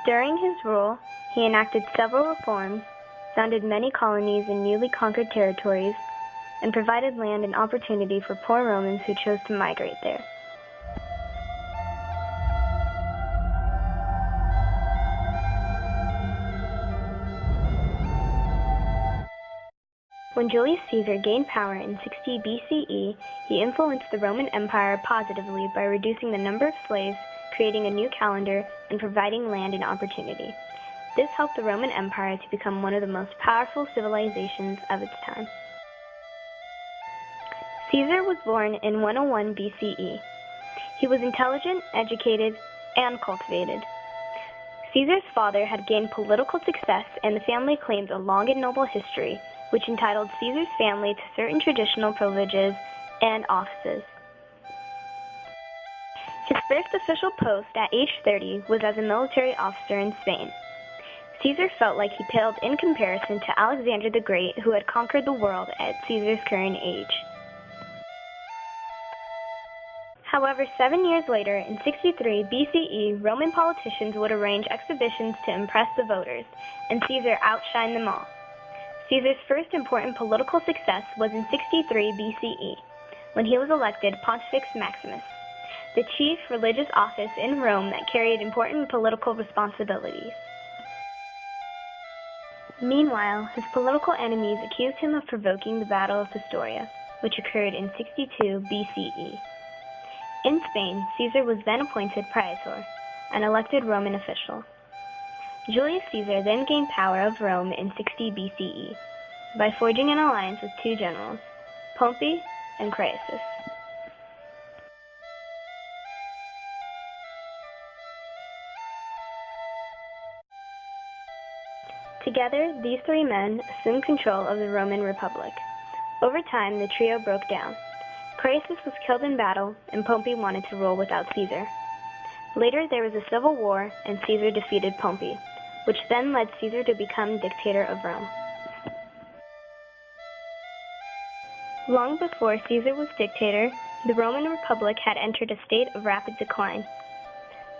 During his rule, he enacted several reforms, founded many colonies in newly conquered territories, and provided land and opportunity for poor Romans who chose to migrate there. When Julius Caesar gained power in 60 BCE, he influenced the Roman Empire positively by reducing the number of slaves, creating a new calendar, and providing land and opportunity. This helped the Roman Empire to become one of the most powerful civilizations of its time. Caesar was born in 101 BCE. He was intelligent, educated, and cultivated. Caesar's father had gained political success, and the family claimed a long and noble history, which entitled Caesar's family to certain traditional privileges and offices. His first official post at age 30 was as a military officer in Spain. Caesar felt like he paled in comparison to Alexander the Great, who had conquered the world at Caesar's current age. However, 7 years later, in 63 BCE, Roman politicians would arrange exhibitions to impress the voters, and Caesar outshined them all. Caesar's first important political success was in 63 BCE, when he was elected Pontifex Maximus, the chief religious office in Rome that carried important political responsibilities. Meanwhile, his political enemies accused him of provoking the Battle of Pistoia, which occurred in 62 BCE. In Spain, Caesar was then appointed praetor, an elected Roman official. Julius Caesar then gained power of Rome in 60 BCE by forging an alliance with two generals, Pompey and Crassus. Together, these three men assumed control of the Roman Republic. Over time, the trio broke down. Crassus was killed in battle, and Pompey wanted to rule without Caesar. Later, there was a civil war, and Caesar defeated Pompey, which then led Caesar to become dictator of Rome. Long before Caesar was dictator, the Roman Republic had entered a state of rapid decline.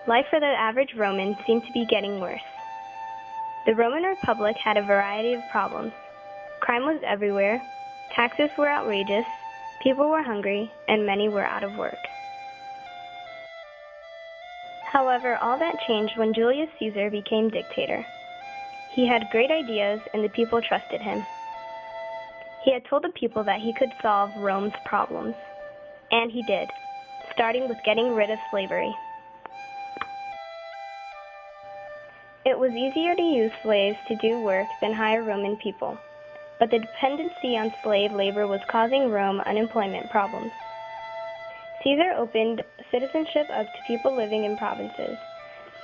Life for the average Roman seemed to be getting worse. The Roman Republic had a variety of problems. Crime was everywhere, taxes were outrageous, people were hungry, and many were out of work. However, all that changed when Julius Caesar became dictator. He had great ideas, and the people trusted him. He had told the people that he could solve Rome's problems. And he did, starting with getting rid of slavery. It was easier to use slaves to do work than hire Roman people, but the dependency on slave labor was causing Rome unemployment problems. Caesar opened citizenship up to people living in provinces,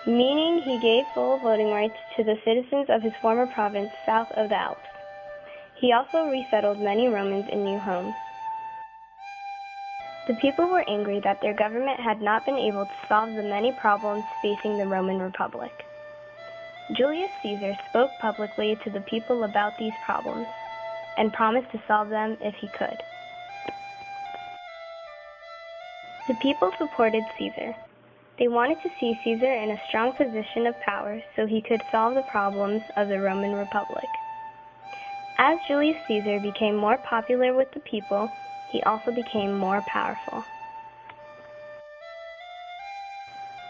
meaning he gave full voting rights to the citizens of his former province south of the Alps. He also resettled many Romans in new homes. The people were angry that their government had not been able to solve the many problems facing the Roman Republic. Julius Caesar spoke publicly to the people about these problems and promised to solve them if he could. The people supported Caesar. They wanted to see Caesar in a strong position of power so he could solve the problems of the Roman Republic. As Julius Caesar became more popular with the people, he also became more powerful.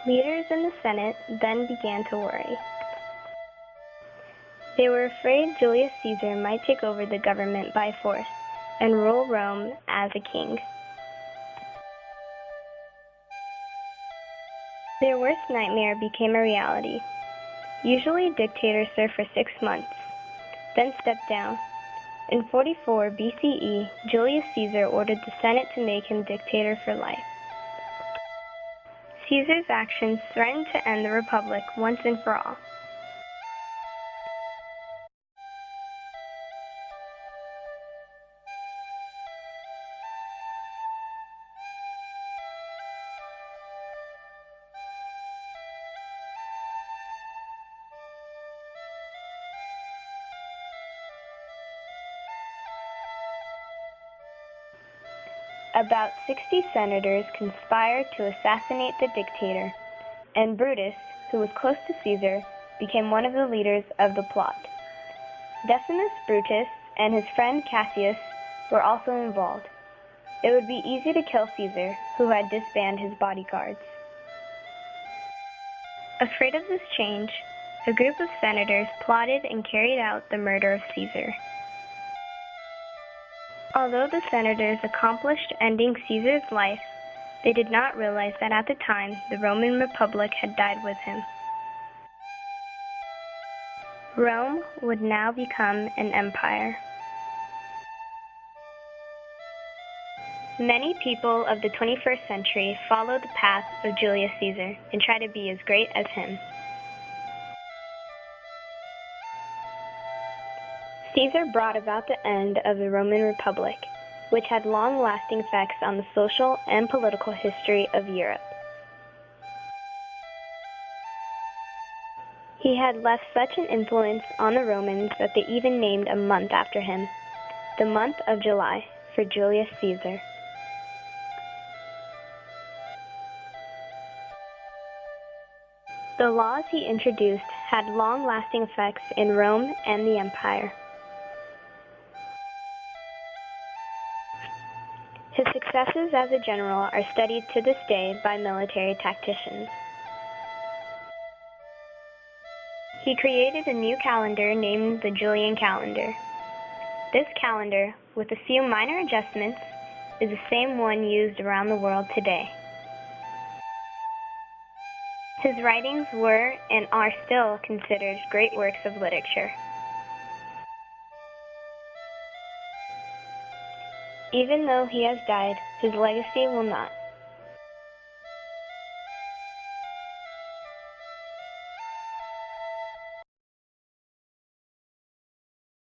Leaders in the Senate then began to worry. They were afraid Julius Caesar might take over the government by force and rule Rome as a king. Their worst nightmare became a reality. Usually dictators serve for 6 months, then step down. In 44 BCE, Julius Caesar ordered the Senate to make him dictator for life. Caesar's actions threatened to end the Republic once and for all. About 60 senators conspired to assassinate the dictator, and Brutus, who was close to Caesar, became one of the leaders of the plot. Decimus Brutus and his friend Cassius were also involved. It would be easy to kill Caesar, who had disbanded his bodyguards. Afraid of this change, a group of senators plotted and carried out the murder of Caesar. Although the senators accomplished ending Caesar's life, they did not realize that at the time the Roman Republic had died with him. Rome would now become an empire. Many people of the 21st century follow the path of Julius Caesar and try to be as great as him. Caesar brought about the end of the Roman Republic, which had long-lasting effects on the social and political history of Europe. He had left such an influence on the Romans that they even named a month after him, the month of July, for Julius Caesar. The laws he introduced had long-lasting effects in Rome and the empire. His successes as a general are studied to this day by military tacticians. He created a new calendar named the Julian calendar. This calendar, with a few minor adjustments, is the same one used around the world today. His writings were and are still considered great works of literature. Even though he has died, his legacy will not.